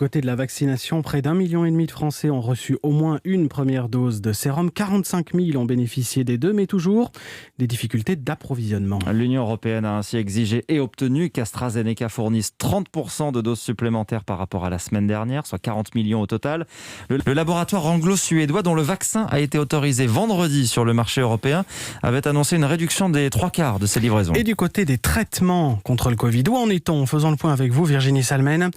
Côté de la vaccination, près d'1,5 million de Français ont reçu au moins une première dose de sérum. 45 000 ont bénéficié des deux, mais toujours des difficultés d'approvisionnement. L'Union européenne a ainsi exigé et obtenu qu'AstraZeneca fournisse 30% de doses supplémentaires par rapport à la semaine dernière, soit 40 millions au total. Le laboratoire anglo-suédois, dont le vaccin a été autorisé vendredi sur le marché européen, avait annoncé une réduction des 3/4 de ses livraisons. Et du côté des traitements contre le Covid, où en est-on ? Faisons le point avec vous, Virginie Salmen.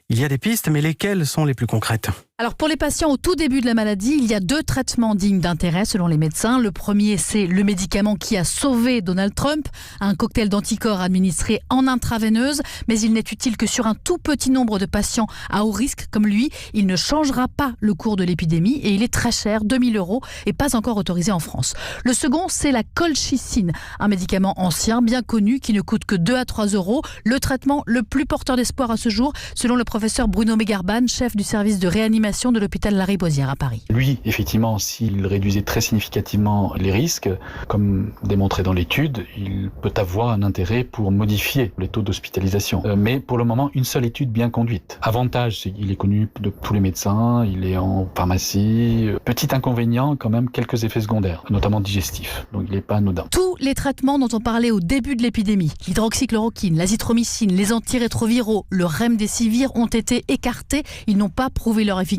Il y a des pistes, mais lesquelles sont les plus concrètes ? Alors pour les patients au tout début de la maladie, il y a 2 traitements dignes d'intérêt selon les médecins. Le premier, c'est le médicament qui a sauvé Donald Trump, un cocktail d'anticorps administré en intraveineuse, mais il n'est utile que sur un tout petit nombre de patients à haut risque comme lui. Il ne changera pas le cours de l'épidémie et il est très cher, 2 000 € et pas encore autorisé en France. Le second, c'est la colchicine, un médicament ancien, bien connu, qui ne coûte que 2 à 3 €. Le traitement le plus porteur d'espoir à ce jour, selon le professeur Bruno Megarban, chef du service de réanimation de l'hôpital Lariboisière à Paris. Lui, effectivement, s'il réduisait très significativement les risques, comme démontré dans l'étude, il peut avoir un intérêt pour modifier les taux d'hospitalisation. Mais pour le moment, une seule étude bien conduite. Avantage, c'est qu'il est connu de tous les médecins, il est en pharmacie. Petit inconvénient, quand même, quelques effets secondaires, notamment digestifs. Donc il n'est pas anodin. Tous les traitements dont on parlait au début de l'épidémie, l'hydroxychloroquine, l'azithromycine, les antirétroviraux, le remdesivir ont été écartés. Ils n'ont pas prouvé leur efficacité.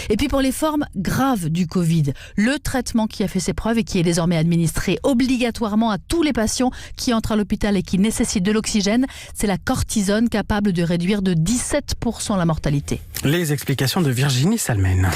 Et puis pour les formes graves du Covid, le traitement qui a fait ses preuves et qui est désormais administré obligatoirement à tous les patients qui entrent à l'hôpital et qui nécessitent de l'oxygène, c'est la cortisone, capable de réduire de 17% la mortalité. Les explications de Virginie Salmen.